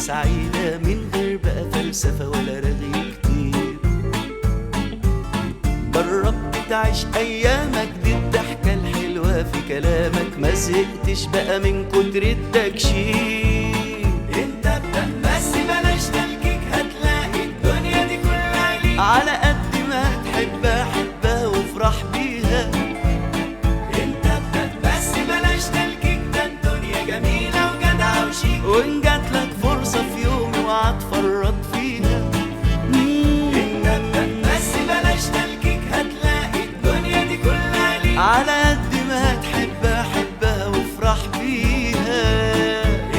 سعيدة من غير بقى فلسفة ولا رغي كتير. جربت تعيش أيامك دي الضحكة الحلوة في كلامك، ما زهقتش بقى من كتر التكشير. انت ابدأ بس بلاش تلكيك، هتلاقي الدنيا دي كلها ليك. على قد ما تحبها حبها وافرح بيها. انت ابدأ بس بلاش تلكيك، ده الدنيا جميلة وجدعة وشيك، وإن جاتلك فرصة في يوم اوعى تفرط فيها. انت ابدأ بس بلاش تلكيك، هتلاقي الدنيا دي كلها ليك. على قد ما تحبها حبها وافرح بيها.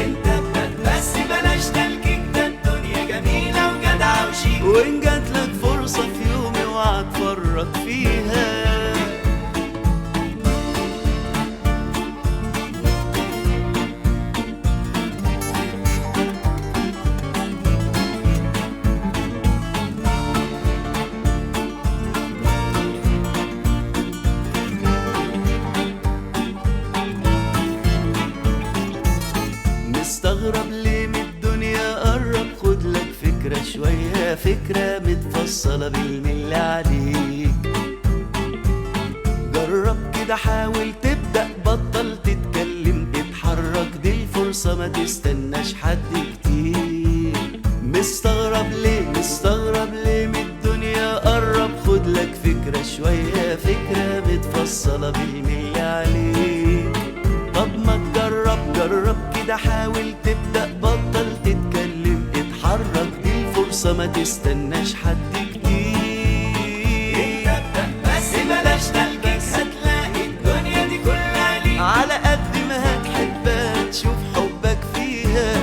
انت ابدأ بس بلاش تلكيك، ده الدنيا جميلة وجدعة وشيك، وإن جاتلك فرصة في يوم اوعى تفرط فيها. مستغرب ليه من الدنيا؟ قرب خدلك فكرة شوية، فكرة متفصلة بالملي عليك. جرب كده حاول تبدأ، بطل تتكلم اتحرك، دي الفرصة ما تستناش حد كتير. مستغرب ليه من الدنيا؟ قرب خدلك فكرة شوية، فكرة متفصلة بالملي عليك. طب ما تجرب كده حاول تبدأ، بطل تتكلم اتحرك، دي الفرصة ما تستناش حد كتير. انت ابدأ بس بلاش تلكيك، هتلاقي الدنيا دي كلها ليك. على قد ما هتحبها هتشوف حبك فيها،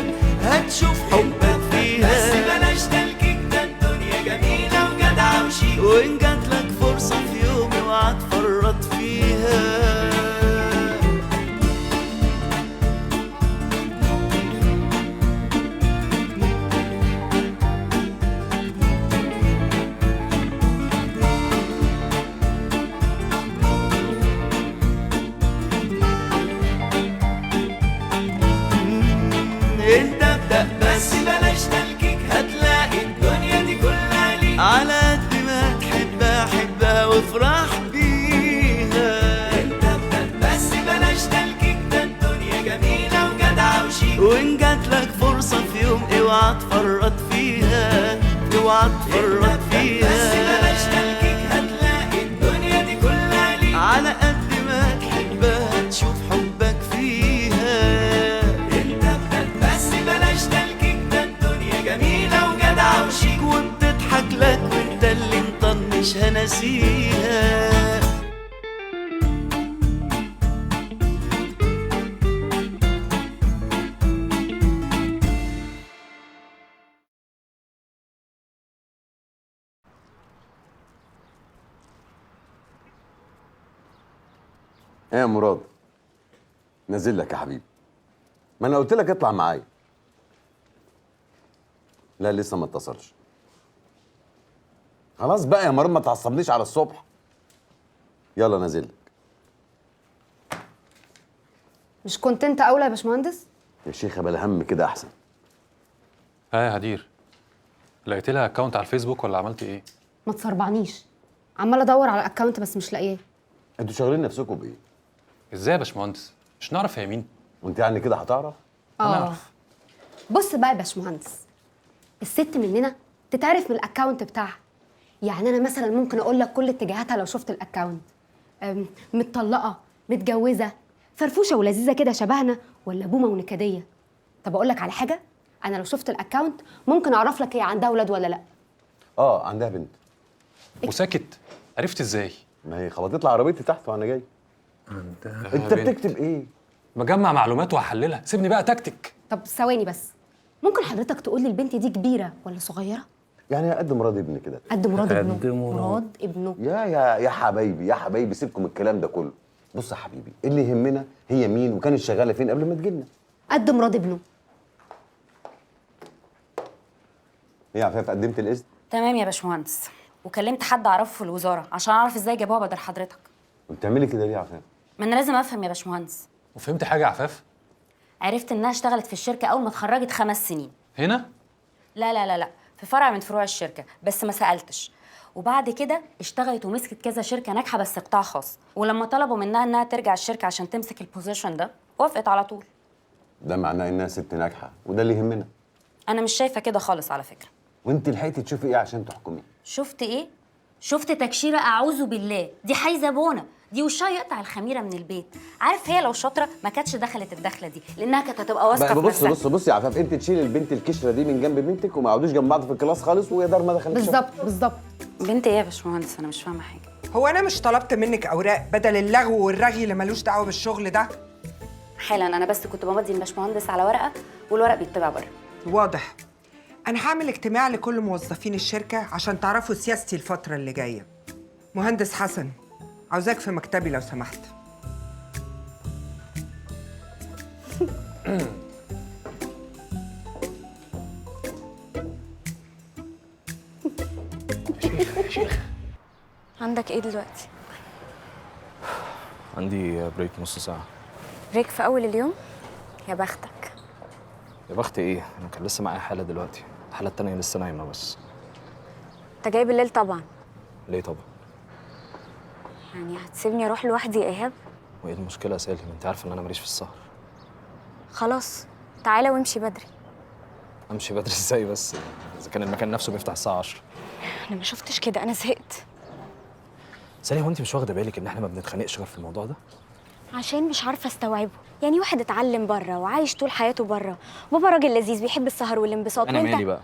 هتشوف حبك فيها. بس بلاش تلكيك، ده الدنيا جميلة وجدعة وشيك، وإن جاتلك فرصة في يوم اوعى تفرط فيها. انت ابدأ بس بلاش تلكيك، هتلاقي الدنيا دي كلها ليك. على قد ما تحبها حبها وافرح بيها. انت ابدأ بس بلاش تلكيك، ده الدنيا جميلة وجدعة وشيك، وإن جاتلك فرصة في يوم اوعى تفرط فيها، اوعى تفرط فيها. بس بلاش تلكيك، هتلاقي الدنيا دي كلها ليك. على قد ما تحبها تشوف حبك فيها. بلاش تلكيك، ده الدنيا جميلة وجدعة وشيك، وبتضحك لك وانت اللي مطنش هنسيها. ايه يا مراد؟ نازل لك يا حبيبي. ما انا قلت لك اطلع معايا. لا لسه ما اتصلش. خلاص بقى يا مراد ما تعصبنيش على الصبح. يلا نازل لك. مش كنت انت اولى يا باشمهندس؟ يا شيخه بلا هم كده احسن. ها يا هدير، لقيت لها اكونت على الفيسبوك ولا عملتي ايه؟ ما تصربعنيش، عماله ادور على الاكونت بس مش لاقيه. انتوا شاغلين نفسكم بايه؟ ازاي يا باشمهندس؟ مش نعرف يا يمين؟ وانت يعني كده هتعرف؟ هنعرف. بص بقى يا باشمهندس، الست مننا تتعرف من الاكونت بتاعها. يعني انا مثلا ممكن اقول لك كل اتجاهاتها لو شفت الاكونت. متطلقه، متجوزه، فرفوشه ولذيذه كده شبهنا، ولا بومه ونكديه. طب اقول لك على حاجه، انا لو شفت الاكونت ممكن اعرف لك هي عندها اولاد ولا لا. عندها بنت. وساكت؟ عرفت ازاي؟ ما هي خبطت لي عربيتي تحت وانا جاي. انت بتكتب ايه؟ بجمع معلومات وهحللها، سيبني بقى تكتك. طب ثواني بس، ممكن حضرتك تقول لي البنت دي كبيره ولا صغيره؟ يعني قد مراد ابني كده. قد مراد ابنه. مراد ابنه. يا حبايبي يا حبايبي، سيبكم الكلام ده كله. بص يا حبيبي، اللي يهمنا هي مين وكانت شغاله فين قبل ما تجيلنا. قد مراد ابنه. ايه يا عفاف، قدمت الاذن؟ تمام يا باشمهندس، وكلمت حد اعرفه في الوزاره عشان اعرف ازاي جابوها بدل حضرتك. وبتعملي كده ليه يا عفاف؟ ما انا لازم افهم يا باشمهندس. وفهمت حاجه يا عفاف؟ عرفت انها اشتغلت في الشركه اول ما اتخرجت 5 سنين، هنا؟ لا لا لا لا، في فرع من فروع الشركه، بس ما سالتش. وبعد كده اشتغلت ومسكت كذا شركه ناجحه بس قطاع خاص، ولما طلبوا منها انها ترجع الشركه عشان تمسك البوزيشن ده وافقت على طول. ده معناه انها ست ناجحه، وده اللي يهمنا. انا مش شايفه كده خالص على فكره. وانت لحقتي تشوفي ايه عشان تحكمي؟ شفت ايه؟ شفت تكشيره، اعوذ بالله، دي حايزه بونه، دي وشها يقطع الخميره من البيت. عارف هي لو شاطره ما كانتش دخلت الدخله دي، لانها كانت هتبقى واثقه في بص نفسها. بص يا عفاف، انت تشيلي البنت الكشره دي من جنب بنتك وما يقعدوش جنب بعض في الكلاس خالص، ويا دار ما دخلت بالظبط. بنت ايه يا باشمهندس؟ انا مش فاهمه حاجه. هو انا مش طلبت منك اوراق بدل اللغو والرغي اللي ملوش دعوه بالشغل ده؟ حالا انا بس كنت بمضي الباشمهندس على ورقه، والورق بيتبع بره. واضح. انا هعمل اجتماع لكل موظفين الشركه عشان تعرفوا سياستي الفتره اللي جايه. مهندس حسن، عاوزاك في مكتبي لو سمحت. عندك ايه دلوقتي؟ عندي بريك نص ساعة. بريك في أول اليوم؟ يا بختك. يا بخت ايه؟ انا كان لسه معايا حالة دلوقتي، الحالة التانية لسه نايمة بس. انت جاي بالليل طبعا. ليه طبعا؟ يعني هتسيبني اروح لوحدي يا ايهاب؟ وايه المشكلة يا سالم؟ انت عارفة ان انا ماليش في السهر. خلاص تعالى وامشي بدري. امشي بدري ازاي بس؟ اذا كان المكان نفسه بيفتح الساعة 10. انا ما شفتش كده، انا زهقت. سالم، هو انت مش واخدة بالك ان احنا ما بنتخانقش غير في الموضوع ده؟ عشان مش عارفة استوعبه. يعني واحد اتعلم بره وعايش طول حياته بره، بابا راجل لذيذ بيحب السهر والانبساط، انا وانت مالي بقى؟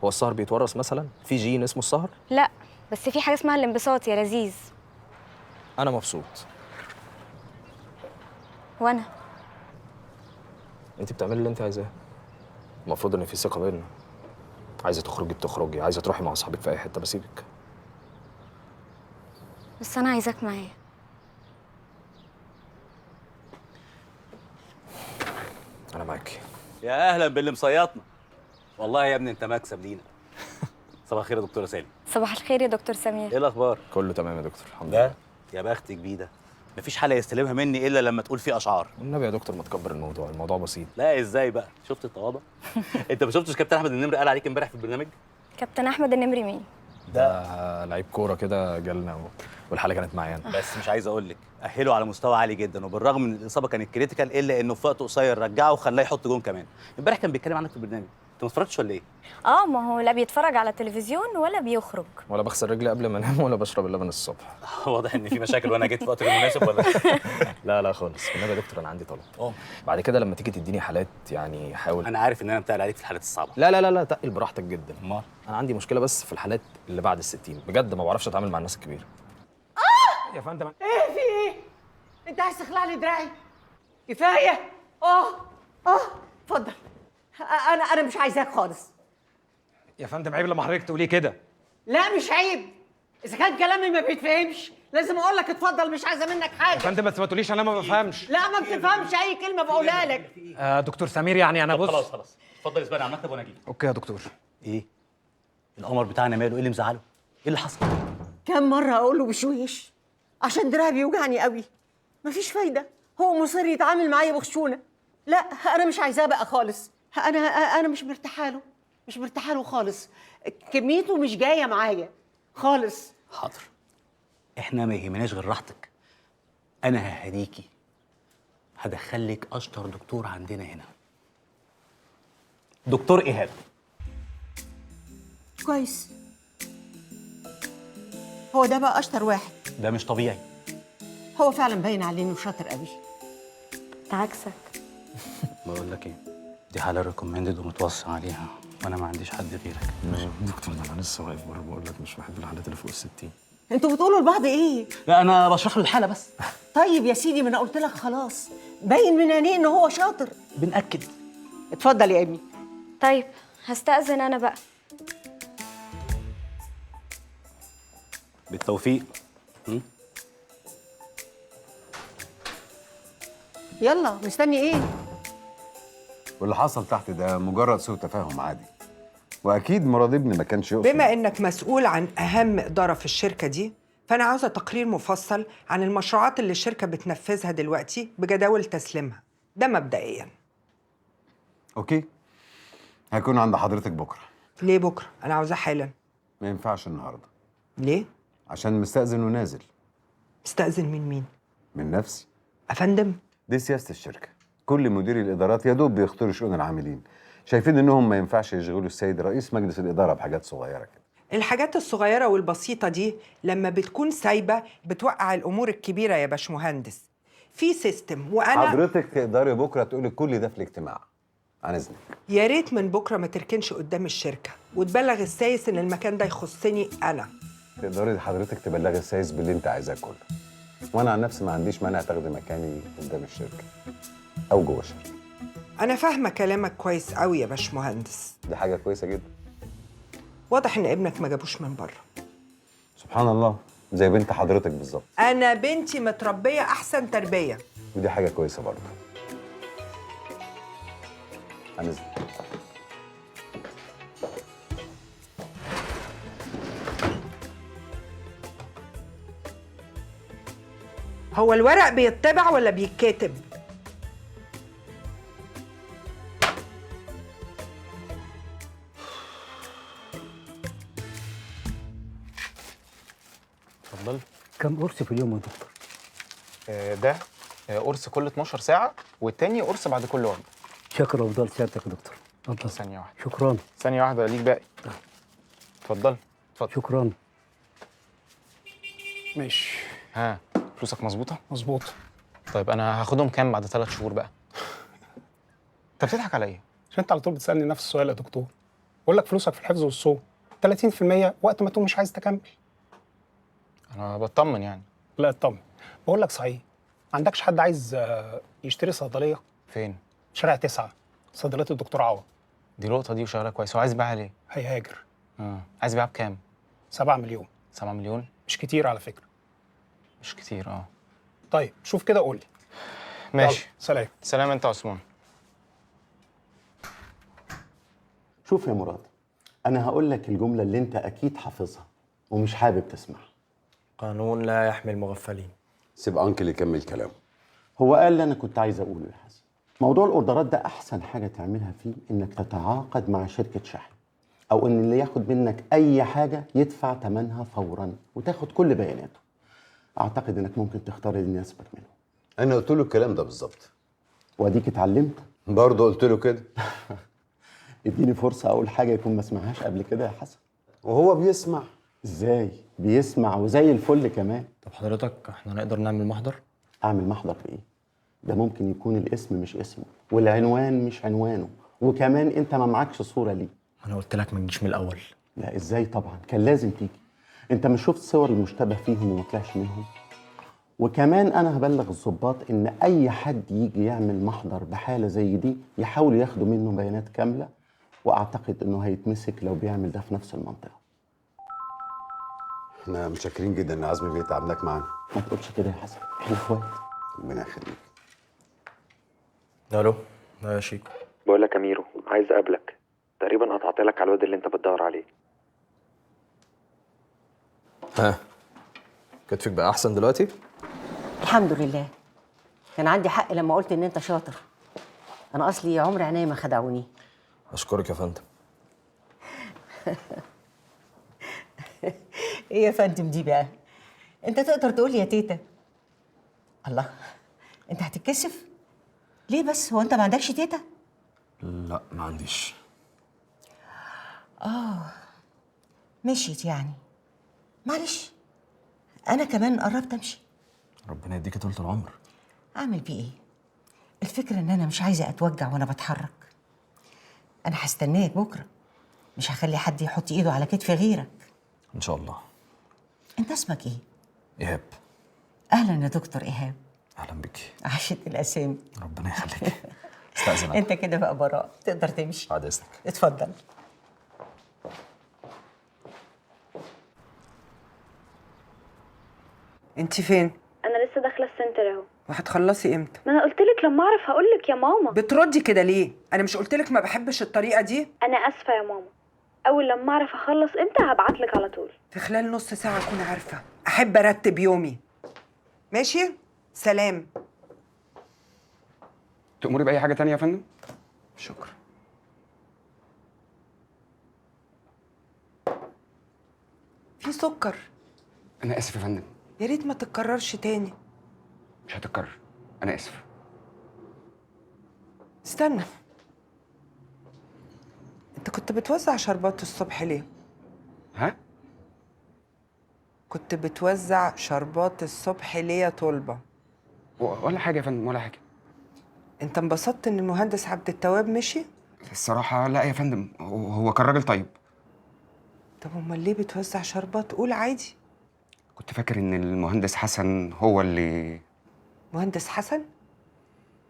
هو السهر بيتورث مثلا؟ في جين اسمه السهر؟ لا، بس في حاجة اسمها الانبساط يا لذيذ. انا مبسوط. وانا انت بتعملي اللي انت عايزاه. المفروض ان في ثقة بيننا. عايزة تخرجي بتخرجي، عايزة تروحي مع اصحابك في اي حتة بسيبك. بس انا عايزاك معايا. انا معاكي. يا اهلا باللي مصيطنا. والله يا ابني انت مكسب لينا. صباح الخير يا دكتوره سالم. صباح الخير يا دكتور سمير. ايه الاخبار؟ كله تمام يا دكتور، الحمد ده لله. يا بختك بيه ده. مفيش حاله يستلمها مني الا لما تقول فيه اشعار. والنبي يا دكتور ما تكبر الموضوع بسيط. لا ازاي بقى؟ شفت التواضع؟ انت ما شفتش كابتن احمد النمري قال عليك امبارح في البرنامج؟ كابتن احمد النمري مين؟ ده لعيب كورة كده جالنا والحالة كانت معايا انا. بس مش عايز اقول لك اهله على مستوى عالي جدا، وبالرغم من الاصابه كانت كريتيكال الا انه في وقت قصير رجعه وخلاه يحط جون كمان. امبارح كان بيتكلم عنك في البرنامج. انت ما اتفرجتش ولا ايه؟ ما هو لا بيتفرج على التلفزيون ولا بيخرج. ولا بغسل رجلي قبل ما انام ولا بشرب اللبن الصبح. واضح ان في مشاكل وانا جيت في وقت غير مناسب ولا؟ لا خالص. والنبي يا دكتور انا عندي طلب. بعد كده لما تيجي تديني حالات يعني حاول. انا عارف ان انا بتقل عليك في الحالات الصعبه. لا تقل براحتك جدا. امال؟ انا عندي مشكله بس في الحالات اللي بعد ال60 بجد، ما بعرفش اتعامل مع الناس الكبيره. يا فندم ايه في ايه؟ انت عايز تخلع لي دراعي؟ كفايه. اتفضل. انا مش عايزاك خالص. يا فندم عيب لما حضرتك تقولي كده. لا مش عيب. اذا كان كلامي ما بيتفهمش لازم اقول لك اتفضل، مش عايزه منك يا حاجه. فندم بس ما تقوليش انا ما بفهمش. لا ما بتفهمش اي كلمه بقولها لك. دكتور سمير يعني انا بص. خلاص اتفضل اسبقني على المكتب وانا اجي. اوكي يا دكتور. ايه؟ القمر بتاعنا ماله؟ ايه اللي مزعله؟ ايه اللي حصل؟ كم مره اقول له بشويش عشان دراعي بيوجعني قوي. مفيش فايده، هو مصر يتعامل معايا بخشونه. لا انا مش عايزاه بقى خالص. انا مش مرتاحه له خالص. كميته مش جايه معايا خالص. حاضر. احنا ما يهمناش غير راحتك. انا ههديكي، هدخلك اشطر دكتور عندنا هنا، دكتور ايهاب. كويس. هو ده بقى اشطر واحد. ده مش طبيعي. هو فعلا باين عليه انه شاطر قوي. ده عكسك. بقول لك ايه، دي حاله ريكومندد ومتوصي عليها، وانا ما عنديش حد غيرك. دكتور ده انا لسه واقف بره بقول لك مش بحب الحالات اللي فوق ال60. انتوا بتقولوا لبعض ايه؟ لا انا بشرح له الحاله بس. طيب يا سيدي، ما انا قلت لك خلاص، باين من عينيه ان هو شاطر. بنأكد. اتفضل يا ابني. طيب هستأذن انا بقى. بالتوفيق. يلا مستني ايه؟ واللي حصل تحت ده مجرد سوء تفاهم عادي، واكيد مراد ابني ما كانش يقصد. بما انك مسؤول عن اهم اداره في الشركه دي، فانا عاوزه تقرير مفصل عن المشروعات اللي الشركه بتنفذها دلوقتي بجداول تسليمها. ده مبدئيا. اوكي، هيكون عند حضرتك بكره. ليه بكره؟ انا عاوزاه حالا. ما ينفعش النهارده ليه؟ عشان مستأذن ونازل. مستأذن من مين؟ من نفسي. افندم. دي سياسه الشركه، كل مديري الادارات يا دوب بيختاروا شؤون العاملين، شايفين انهم ما ينفعش يشغلوا السيد رئيس مجلس الاداره بحاجات صغيره كده. الحاجات الصغيره والبسيطه دي لما بتكون سايبه بتوقع الامور الكبيره يا باشمهندس. في سيستم وانا حضرتك تقدري بكره تقولي كل ده في الاجتماع عن اذنك. يا ريت من بكره ما تركنش قدام الشركه وتبلغ السايس ان المكان ده يخصني انا. تقدري حضرتك تبلغي السايس باللي انت عايزاه كله، وانا عن نفسي ما عنديش مانع تاخدي مكاني قدام الشركه او جوه الشركه. انا فاهمه كلامك كويس قوي يا باشمهندس. دي حاجه كويسه جدا. واضح ان ابنك ما جابوش من بره. سبحان الله، زي بنت حضرتك بالظبط. انا بنتي متربيه احسن تربيه. ودي حاجه كويسه برضه. عن اذنك. هو الورق بيتبع ولا بيتكتب؟ اتفضل. كم قرص في اليوم يا دكتور؟ ده قرص كل 12 ساعة، والتاني قرص بعد كل وجبة. شكرا وفضل سيادتك يا دكتور. اتفضل. ثانية واحدة. شكرا. ثانية واحدة ليك باقي. اتفضل. اتفضل. شكرا. ماشي. ها فلوسك مظبوطة؟ مظبوط. طيب أنا هاخدهم كام بعد 3 شهور بقى؟ أنت بتضحك على إيه؟ عشان انت على طول بتسالني نفس السؤال يا دكتور. بقول لك فلوسك في الحفظ والصوم 30% وقت ما تكون مش عايز تكمل. أنا بطمن يعني. لا اطمن. بقول لك صحيح، ما عندكش حد عايز يشتري صيدليه؟ فين؟ شارع 9 صيدليه الدكتور عوض. دي لقطة دي وشغالة كويس، هو عايز يبيعها ليه؟ هيهاجر. عايز يبيعها بكام؟ 7 مليون. 7 مليون؟ مش كتير على فكرة. مش كتير طيب شوف كده قول لي. ماشي. سلام. سلام أنت يا عثمان. شوف يا مراد، أنا هقول لك الجملة اللي أنت أكيد حافظها ومش حابب تسمعها. قانون لا يحمي المغفلين. سيب أنكل يكمل كلامه. هو قال اللي أنا كنت عايز أقوله يا حسن. موضوع الأوردرات ده أحسن حاجة تعملها فيه إنك تتعاقد مع شركة شحن، أو إن اللي ياخد منك أي حاجة يدفع ثمنها فوراً وتاخد كل بياناته. أعتقد إنك ممكن تختار اللي يناسبك منه. أنا قلت له الكلام ده بالظبط. وأديك اتعلمت. برضه قلت له كده. اديني فرصة أقول حاجة يكون ما سمعهاش قبل كده يا حسن. وهو بيسمع. إزاي؟ بيسمع وزي الفل كمان. طب حضرتك احنا نقدر نعمل محضر؟ أعمل محضر في إيه؟ ده ممكن يكون الاسم مش اسمه والعنوان مش عنوانه، وكمان أنت ما معكش صورة ليه. أنا قلت لك ما تجيش من الأول. لا إزاي طبعا، كان لازم تيجي. أنت مش شفت صور المشتبه فيهم وما طلعش منهم؟ وكمان أنا هبلغ الضباط إن أي حد يجي يعمل محضر بحالة زي دي يحاولوا ياخدوا منه بيانات كاملة، وأعتقد إنه هيتمسك لو بيعمل ده في نفس المنطقة. احنا متشكرين جدا ان عزمي بيه تعبناك معانا. ما تقولش كده يا حسن، احنا اخوات. ربنا يخليك. الو يا شيك. بقول لك يا ميرو، عايز اقابلك. تقريبا قطعت لك على الواد اللي انت بتدور عليه. ها كتفك بقى احسن دلوقتي؟ الحمد لله. كان عندي حق لما قلت ان انت شاطر. انا اصلي عمر عينيا ما خدعوني. اشكرك يا فندم. ايه يا فندم دي بقى؟ انت تقدر تقول لي يا تيتا؟ الله، انت هتتكسف ليه بس؟ هو انت ما عندكش تيتا؟ لا ما عنديش. مشيت يعني. معلش، انا كمان قربت امشي. ربنا يديكي طول العمر. اعمل بيه ايه؟ الفكره ان انا مش عايزه اتوجع وانا بتحرك. انا هستناك بكره، مش هخلي حد يحط ايده على كتفي غيرك. ان شاء الله. انت اسمك ايه؟ ايهاب. اهلا يا دكتور ايهاب. اهلا بيكي. عشت الاسامي. ربنا يخليكي. استاذن انت كده بقى براء، تقدر تمشي. بعد اذنك. اتفضل. انت فين؟ انا لسه داخله السنتر اهو. وهتخلصي امتى؟ ما انا قلت لك لما اعرف هقول لك يا ماما. بتردي كده ليه؟ انا مش قلت لك ما بحبش الطريقه دي؟ انا اسفه يا ماما، اول لما اعرف اخلص امتى هبعت لك على طول. في خلال نص ساعه اكون عارفه. احب ارتب يومي. ماشي؟ سلام. تأمري بأي حاجة تانية يا فندم؟ شكرا. في سكر. انا اسف يا فندم. يا ريت ما تتكررش تاني. مش هتتكرر. انا اسف. استنى، انت كنت بتوزع شربات الصبح ليه؟ ها؟ كنت بتوزع شربات الصبح ليه يا طلبة؟ ولا حاجه يا فندم، ولا حاجه. انت انبسطت ان المهندس عبد التواب مشي؟ الصراحه لا يا فندم، هو كان راجل طيب. طب امال ليه بتوزع شربات؟ قول عادي. كنت فاكر ان المهندس حسن هو اللي... مهندس حسن؟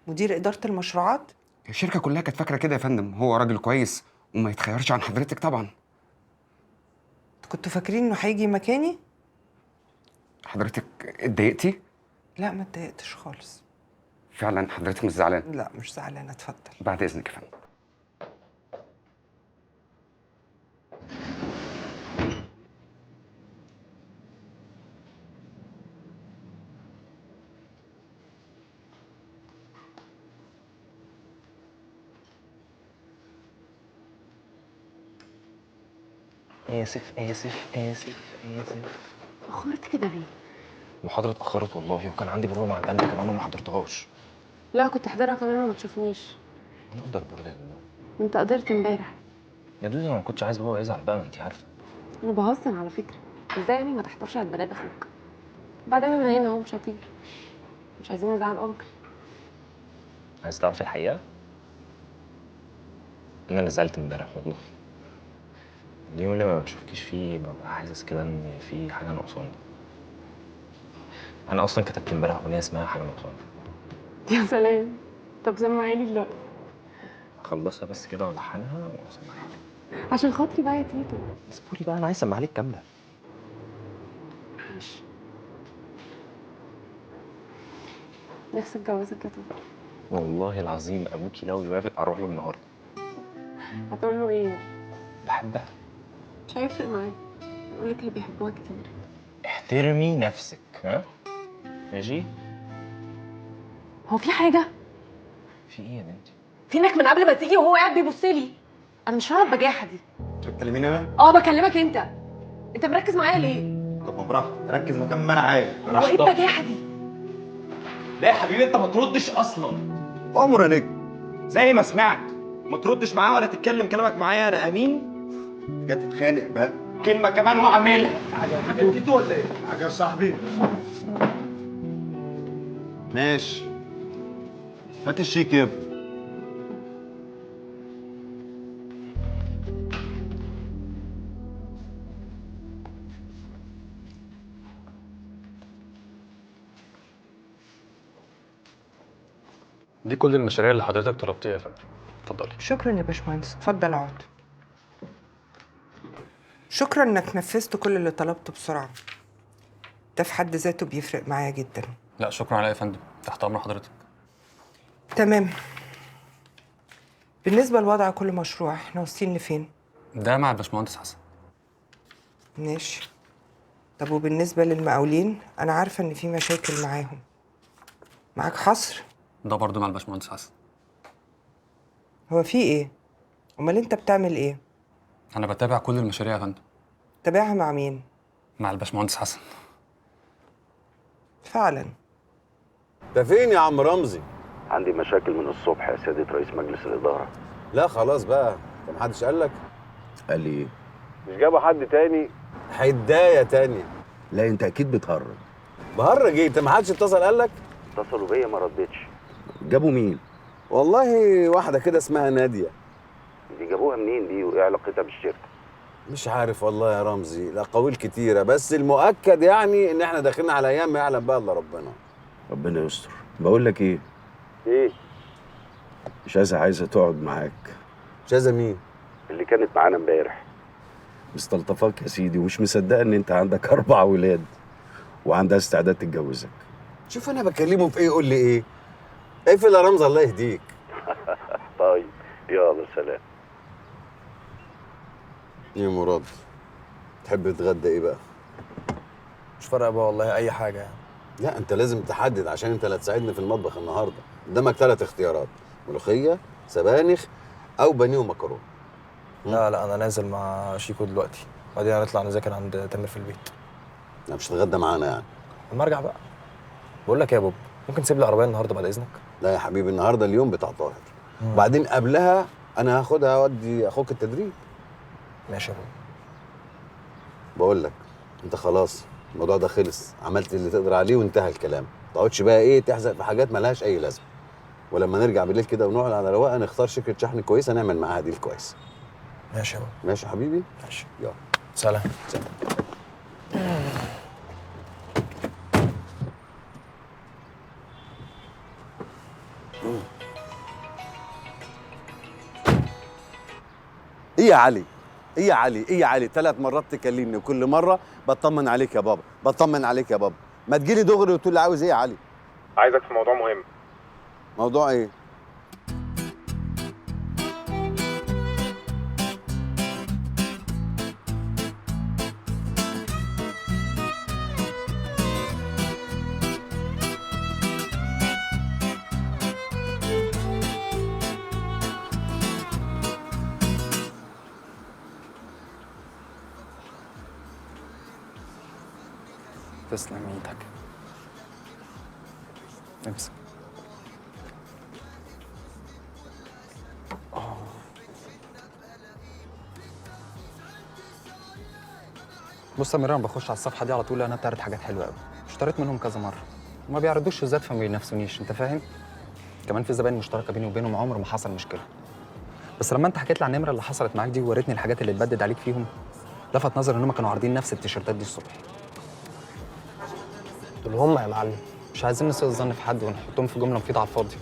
مدير إدارة المشروعات؟ الشركه كلها كانت فاكره كده يا فندم. هو راجل كويس وما يتخيرش عن حضرتك طبعا. كنتوا فاكرين انه هيجي مكاني؟ حضرتك اتضايقتي؟ لا ما اتضايقتش خالص. فعلا حضرتك مش زعلان؟ لا مش زعلانة، اتفضل. بعد اذنك يا فندم. آسف آسف آسف آسف. أخرت كده ليه؟ المحاضرة اتأخرت والله، وكان عندي بروفة مع البند كمان وما حضرتهاش. لا كنت احضرها كمان وما تشوفنيش. أنا أقدر برضه يا دودو. انت قدرت امبارح. يا دودو أنا ما كنتش عايز بابا يزعل بقى، ما أنتِ عارفة. انا بهزر على فكرة. ازاي يعني ما تحضرش عيد ميلاد اخوك؟ بعدين انا هنا اهو مش هطير. مش عايزين نزعل انكل. عايز تعرفي الحقيقة؟ أنا اللي زعلت امبارح والله. اليوم اللي ما بشوفكيش فيه ببقى حاسس كده إن في حاجة ناقصاني. أنا أصلا كتبت امبارح أغنية اسمها حاجة ناقصاني. يا سلام. طب سمعيلي دلوقتي. أخلصها بس كده وألحنها وأسمعها لك. عشان خاطري بقى يا تيتو. اصبري بقى، أنا عايز أسمعها لك كاملة. ماشي. نفسي اتجوزك يا توتو. والله العظيم أبوكي لو يوافق أروح له النهاردة. هتقول له ايه؟ بحبها. مش هيفرق معايا. يقول لك اللي بيحبوها كتير. احترمي نفسك، ها؟ ماشي؟ هو في حاجة؟ في إيه يا بنتي؟ فينك من قبل ما تيجي وهو قاعد بيبص لي. انا مش فاهمه البجاحه دي. انت بتكلميني انا؟ بكلمك انت. انت مركز معايا ليه؟ طب ما براحتك، ركز مكان ما انا عايز. هو ايه البجاحه دي؟ لا يا حبيبي انت ما تردش اصلا. امر يا نجم. زي ما سمعت ما تردش معاه ولا تتكلم كلامك معايا. انا امين. جت تتخانق بقى كلمه كمان واعملها. حاجه انت ولا ايه؟ حاجه يا صاحبي. ماشي. هات الشيك يا ابني. دي كل المشاريع اللي حضرتك طلبتيها يا فندم. اتفضلي. شكرا يا باشمهندس، اتفضل اقعد. شكرا انك نفذت كل اللي طلبته بسرعه. ده في حد ذاته بيفرق معايا جدا. لا شكرا عليا يا فندم، تحت امر حضرتك. تمام. بالنسبه لوضع كل مشروع احنا واصلين لفين؟ ده مع الباشمهندس حسن. ماشي. طب وبالنسبه للمقاولين انا عارفه ان في مشاكل معاهم. معاك حصر؟ ده برضه مع الباشمهندس حسن. هو في ايه؟ امال انت بتعمل ايه؟ انا بتابع كل المشاريع يا فندم. تابعها مع مين؟ مع الباشمهندس حسن. فعلا. ده فين يا عم رمزي؟ عندي مشاكل من الصبح يا سيادة رئيس مجلس الإدارة. لا خلاص بقى، انت محدش قال لك؟ قال لي إيه؟ مش جابوا حد تاني؟ حدايه تانية. لا أنت أكيد بتهرج. بهرج ايه؟ انت محدش اتصل قال لك؟ اتصلوا بيا ما ردتش. جابوا مين؟ والله واحده كده اسمها ناديه. دي جابوها منين دي وإيه علاقتها بالشركة؟ مش عارف والله يا رمزي، الاقاويل كتيره، بس المؤكد يعني ان احنا داخلين على ايام ما يعلم بقى الا ربنا. ربنا يستر. بقول لك إيه؟ ايه؟ شاذة عايزة تقعد معاك. شاذة مين؟ اللي كانت معانا امبارح. مستلطفاك يا سيدي ومش مصدقة إن أنت عندك 4 ولاد وعندها استعداد تتجوزك. شوف انا بكلمه في ايه يقول لي ايه؟ اقفل يا رمزي الله يهديك. طيب يلا سلام. يا مراد تحب تتغدى ايه بقى؟ مش فارقه بقى والله اي حاجه يعني. لا انت لازم تحدد عشان انت اللي هتساعدني في المطبخ النهارده. قدامك 3 اختيارات، ملوخيه، سبانخ او بانيه ومكرونه. لا انا نازل مع شيكو دلوقتي. بعدين هنطلع نذاكر عند تامر في البيت. لا مش هتتغدى معانا يعني؟ لما ارجع بقى. بقول لك يا بوب، ممكن تسيب لي العربيه النهارده بعد اذنك؟ لا يا حبيبي، النهارده اليوم بتاع طاهر. وبعدين قبلها انا هاخدها اودي اخوك التدريب. ماشي يا بوب. بقول لك انت خلاص الموضوع ده خلص، عملت اللي تقدر عليه وانتهى الكلام. ما تقعدش بقى ايه تحزق في حاجات مالهاش اي لازمه. ولما نرجع بالليل كده ونقعد على رواقه نختار شركه شحن كويسه نعمل معاها ديل كويس. ماشي يا بوب. ماشي يا حبيبي؟ ماشي. يلا سلام. سلام. ايه يا علي؟ ايه يا علي؟ ايه يا علي؟ 3 مرات تكلمني وكل مره بطمن عليك يا بابا، بطمن عليك يا بابا. ما تجيلي دغري وتقول لي عاوز ايه يا علي؟ عايزك في موضوع مهم. موضوع ايه؟ تسلم ايدك. امسك. بص يا ميران، بخش على الصفحه دي على طول انا بتعرض حاجات حلوه قوي، اشتريت منهم كذا مره وما بيعرضوش الذات فما بينافسونيش، انت فاهم؟ كمان في زباين مشتركه بيني وبينهم عمر ما حصل مشكله. بس لما انت حكيت لي عن النمره اللي حصلت معاك دي ووريتني الحاجات اللي اتبدد عليك فيهم، لفت نظري ان هم كانوا عارضين نفس التيشيرتات دي الصبح. دول هم يا معلم. مش عايزين نسيء الظن في حد ونحطهم في جمله مفيده على الفاضي،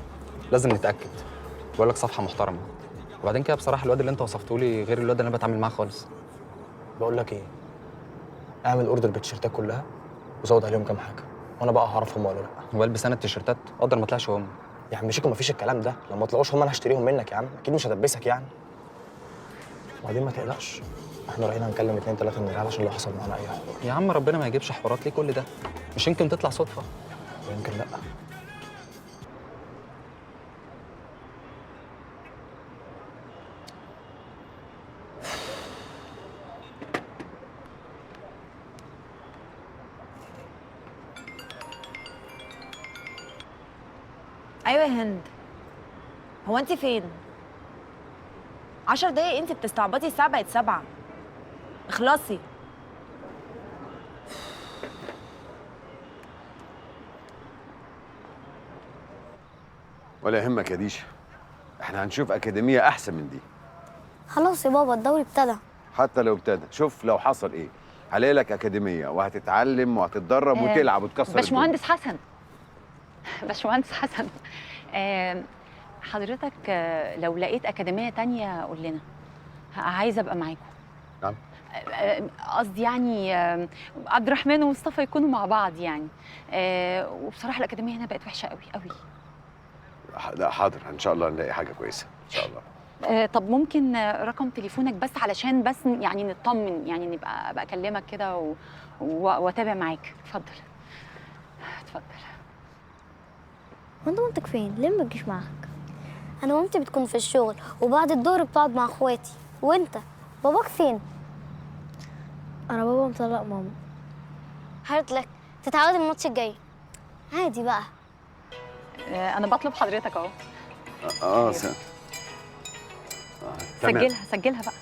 لازم نتاكد. بقول لك صفحه محترمه. وبعدين كده بصراحه الواد اللي انت وصفته لي غير الواد اللي انا بتعامل معاه خالص. بقول لك ايه، اعمل اوردر بالتيشيرتات كلها وزود عليهم كام حاجه وانا بقى هعرفهم ولا لا. والبس انا التيشيرتات اقدر ما اطلعش هم. يا عم شيكو مفيش الكلام ده، لما ما طلعوش هم انا هشتريهم منك يا عم، اكيد مش هدبسك يعني. وبعدين ما تقلقش، احنا رايحين هنكلم 2 3 من العيال عشان لو حصل معانا اي حاجه. يا عم ربنا ما يجيبش حوارات، ليه كل ده؟ مش يمكن تطلع صدفه؟ يمكن لا. ايوه يا هند، هو انت فين؟ 10 دقايق انت بتستعبطي، الساعه بقت 7. اخلصي. ولا يهمك يا ديشا، احنا هنشوف اكاديميه احسن من دي. خلاص يا بابا الدوري ابتدى. حتى لو ابتدى، شوف لو حصل ايه، هلاقي لك اكاديميه وهتتعلم وهتتدرب وتلعب وتكسر باشمهندس حسن. باشمهندس حسن، حضرتك لو لقيت أكاديمية تانية قول لنا، عايزة أبقى معاكم. نعم. قصدي يعني عبد الرحمن ومصطفى يكونوا مع بعض يعني. وبصراحة الأكاديمية هنا بقت وحشة قوي قوي. لا حاضر، ان شاء الله نلاقي حاجه كويسه ان شاء الله. طب ممكن رقم تليفونك بس علشان بس يعني نطمن، يعني نبقى أكلمك كده وأتابع معاك. اتفضل اتفضل. وانت مامتك فين؟ ليه ما تجيش معاك؟ انا مامتي بتكون في الشغل وبعد الظهر بتقعد مع اخواتي. وانت باباك فين؟ انا بابا مطلق ماما. هارد لك تتعود الماتش الجاي عادي بقى. أنا بطلب حضرتك أهو. سجلها سجلها بقى.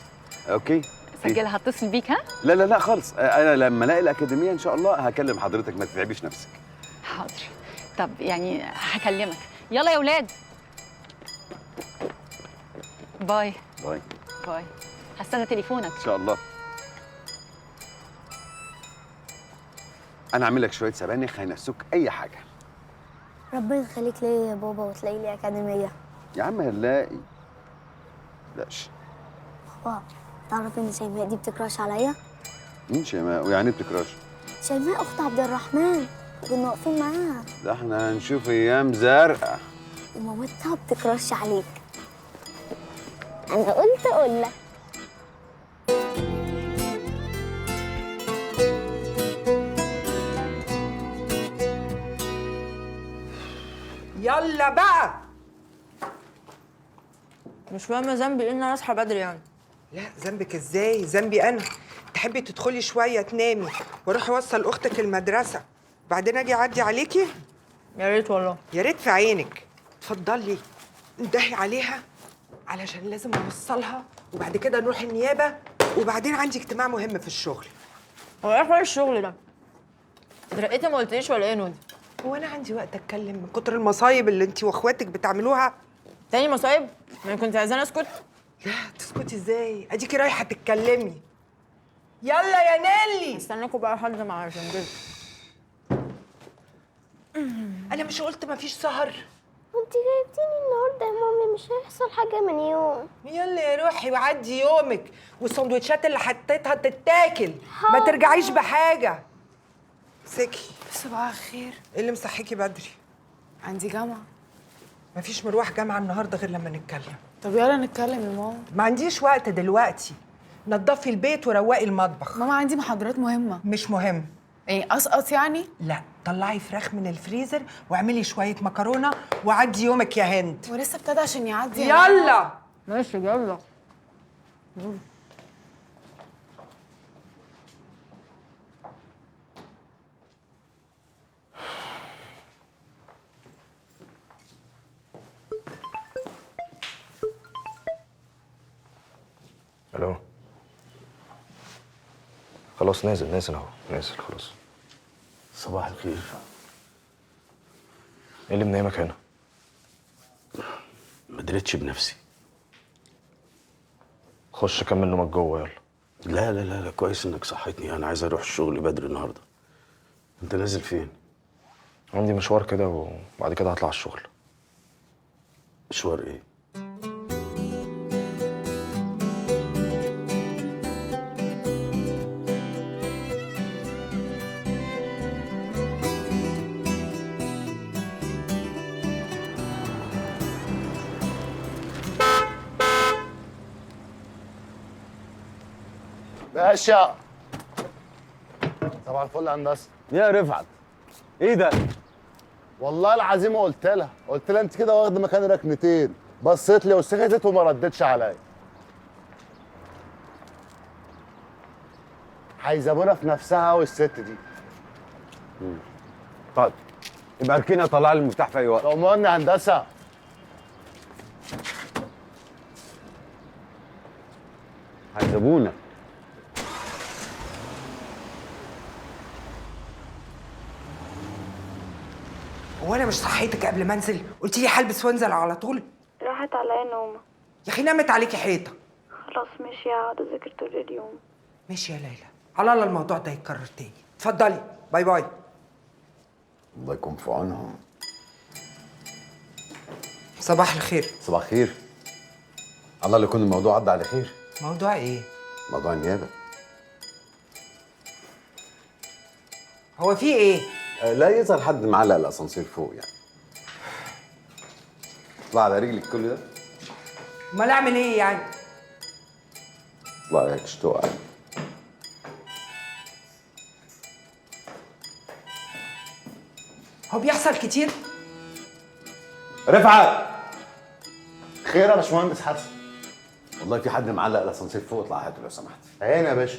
اوكي سجلها، هتصل بيك. ها؟ لا لا لا خالص، انا لما الاقي الاكاديميه ان شاء الله هكلم حضرتك، ما تتعبيش نفسك. حاضر. طب يعني هكلمك. يلا يا ولاد. باي. باي باي. هستنى تليفونك ان شاء الله. انا اعمل لك شويه سبانخ هينسوك اي حاجه. ربنا يخليك ليا يا بابا وتلاقي لي اكاديميه. يا عم هنلاقي. لاش. بابا تعرف ان شيماء دي بتكراش عليا؟ مين شيماء؟ ويعني ايه بتكراش؟ شيماء اخت عبد الرحمن، كنا واقفين معاها. ده احنا هنشوف ايام زرقاء. ومامتها بتكراش عليك. انا قلت اقول لك. يلا بقى. مش فاهمه ذنبي ايه ان انا اصحى بدري يعني. لا ذنبك ازاي؟ ذنبي انا. انت تحبي تدخلي شويه تنامي واروح اوصل اختك المدرسه، بعدين اجي اعدي عليكي؟ يا ريت والله. يا ريت في عينك. اتفضلي اندهي عليها علشان لازم اوصلها، وبعد كده نروح النيابه، وبعدين عندي اجتماع مهم في الشغل. هو ايه حوار الشغل ده؟ اترقيتي ما قلتليش ولا ايه يا نودي؟ هو انا عندي وقت اتكلم من كتر المصايب اللي انت واخواتك بتعملوها؟ تاني مصايب؟ ما كنت عايزاني اسكت؟ لا تسكتي ازاي؟ اديكي رايحه تتكلمي. يلا يا نيلي. استناكوا بقى لحد ما عشان كده. انا مش قلت مفيش سهر؟ انت جايبتيني النهارده يا مامي، مش هيحصل حاجه من يوم. يلا يا روحي وعدي يومك، والسندوتشات اللي حطيتها تتاكل، ما ترجعيش بحاجه. سكي. صباح الخير. ايه اللي مصحيكي بدري؟ عندي جامعة. مفيش مروح جامعه النهارده غير لما نتكلم. طب يلا نتكلم يا ماما. ما عنديش وقت دلوقتي. نضفي البيت وروقي المطبخ. ماما عندي محاضرات مهمة. مش مهم. ايه اسقط يعني؟ لا، طلعي فراخ من الفريزر واعملي شويه مكرونه وعدي يومك يا هند. ولسه ابتدى عشان يعدي. يلا. ماشي يلا. الو. خلاص نازل اهو، نازل خلاص. صباح الخير. ايه اللي منيمك هنا؟ ما دريتش بنفسي. خش كمل نومك جوه يلا. لا لا لا لا، كويس انك صحيتني، انا عايز اروح الشغل بدري النهارده. انت نازل فين؟ عندي مشوار كده وبعد كده هطلع الشغل. مشوار ايه؟ باشا. صباح الفل يا هندسه. يا رفعت، ايه ده؟ والله العظيم قلت لها انت كده واخده مكان ركنتين، بصيت لي وسكتت وما ردتش عليا. هيزبونها في نفسها والست دي. طيب يبقى اركني اطلع لي المفتاح في اي وقت. تأمرني يا هندسه. هيسيبونا. هو انا مش صحيتك قبل ما انزل؟ قلت لي هلبس وانزل على طول. راحت عليا نومه. يا اخي نامت عليكي حيطه. خلاص ماشي، هقعد اذاكر طول اليوم. ماشي يا ليلى، على الله الموضوع ده يتكرر تاني. اتفضلي، باي باي. الله يكون في عونهم. صباح الخير. صباح الخير. الله اللي يكون الموضوع عدى على خير. موضوع ايه؟ موضوع النيابه. هو في ايه؟ لا يظهر حد معلق الاسانسير فوق يعني. اطلع على رجلك كل ده. امال اعمل ايه يعني؟ اطلع هيك تقع. هو بيحصل كتير؟ رفعت. خير يا باشمهندس حسن. والله في حد معلق الاسانسير فوق، اطلع هاته لو سمحت. عيني يا باشا.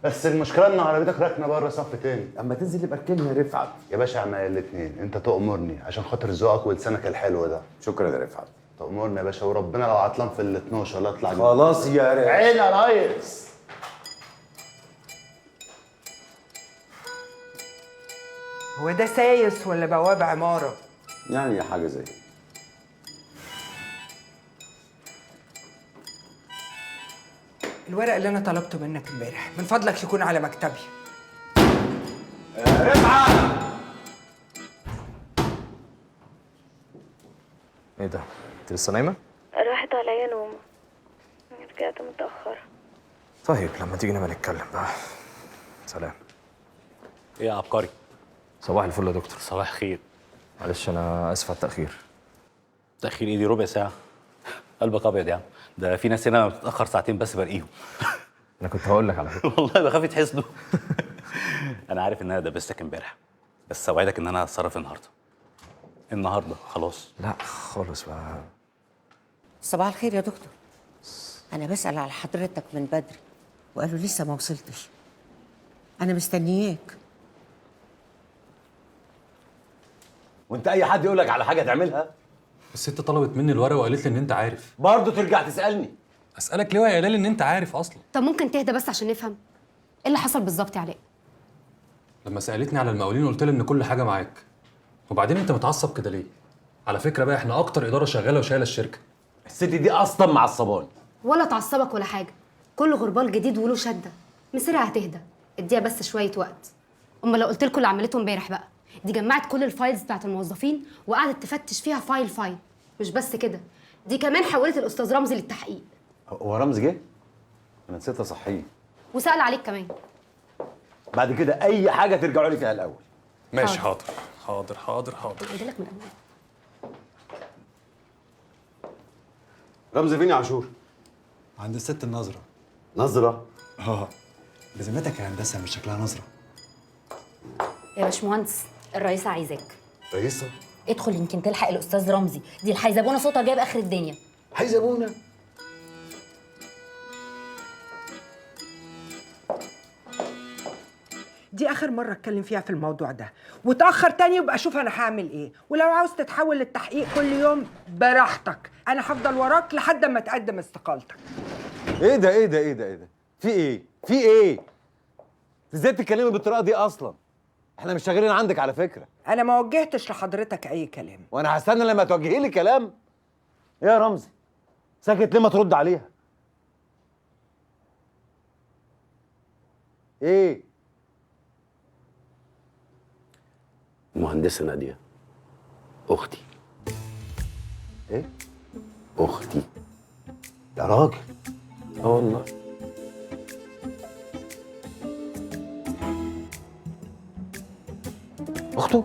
بس المشكله ان عربيتك راكنه بره صف تاني. اما تنزل يبقى اركنها يا رفعت. يا باشا اعمل الاثنين، انت تؤمرني عشان خاطر ذوقك ولسانك الحلو ده. شكرا يا رفعت. تؤمرني يا باشا، وربنا لو عطلان في ال 12 لا اطلع. خلاص يا ريس. عيني يا ريس. هو ده سايس ولا بواب عماره؟ يعني حاجه زي كده. الورق اللي انا طلبته منك امبارح من فضلك يكون على مكتبي. رفعت. ايه ده؟ انت لسه نايمه؟ راحت عليا نومه، رجعت متأخرة. طيب لما تيجي نبقى نتكلم بقى. سلام. ايه يا عبقري؟ صباح الفل يا دكتور. صباح الخير. معلش انا اسف على التاخير. تاخير ايه؟ دي ربع ساعه. قلبك ابيض يا عم، ده في ناس هنا بتتاخر ساعتين بس برقيهم. انا كنت هقول لك على فكره. والله بخاف يتحسدوا. انا عارف ان انا دبستك امبارح، بس اوعدك ان انا هتصرف النهارده خلاص. لا خالص بقى. صباح الخير يا دكتور. أنا بسأل على حضرتك من بدري. وقال له لسه ما وصلتش. انا مستنياك. وانت اي حد يقول لك على حاجه تعملها؟ الست طلبت مني الورقه وقالت لي ان انت عارف. برضه ترجع تسالني؟ اسالك ليه وهي قايله لي ان انت عارف اصلا؟ طب ممكن تهدى بس عشان نفهم ايه اللي حصل بالظبط يا علاء؟ لما سالتني على المقاولين قلت لها ان كل حاجه معاك. وبعدين انت متعصب كده ليه؟ على فكره بقى احنا اكتر اداره شغاله وشايله الشركه. الست دي اصلا معصباني. ولا تعصبك ولا حاجه، كل غربال جديد وله شده، مصيرها هتهدى، اديها بس شويه وقت. اما لو قلت لكم اللي عملته امبارح بقى، دي جمعت كل الفايلز بتاعت الموظفين وقعدت تفتش فيها فايل فايل. مش بس كده، دي كمان حولت الاستاذ رمزي للتحقيق هو رمزي جه؟ انا نسيت اصحيه. وسال عليك كمان. بعد كده اي حاجه ترجعوا لي فيها الاول. ماشي حاضر حاضر حاضر حاضر. قلت لك من الاول. رمزي فين يا عاشور؟ عند الست النظرة. نظرة؟ بذمتك يا هندسة مش شكلها نظرة. يا باشمهندس الرئيسة عايزاك. رئيسة؟ ادخل يمكن تلحق الأستاذ رمزي، دي الحيزبونة صوتها جايب آخر الدنيا. حيزبونة؟ دي اخر مره اتكلم فيها في الموضوع ده، وتاخر تاني يبقى شوف انا هعمل ايه. ولو عاوز تتحول للتحقيق كل يوم براحتك، انا هفضل وراك لحد ما تقدم استقالتك. ايه ده ايه ده ايه ده ايه ده؟ في ايه؟ في ايه؟ ازاي تتكلمي بالطريقه دي اصلا؟ احنا مش شغالين عندك على فكره. انا ما وجهتش لحضرتك اي كلام. وانا هستنى لما توجهي لي كلام؟ ايه يا رمزي؟ ساكت ليه ما ترد عليها؟ ايه؟ مهندسة نادية أختي. إيه؟ أختي. يا راجل. والله. أخته؟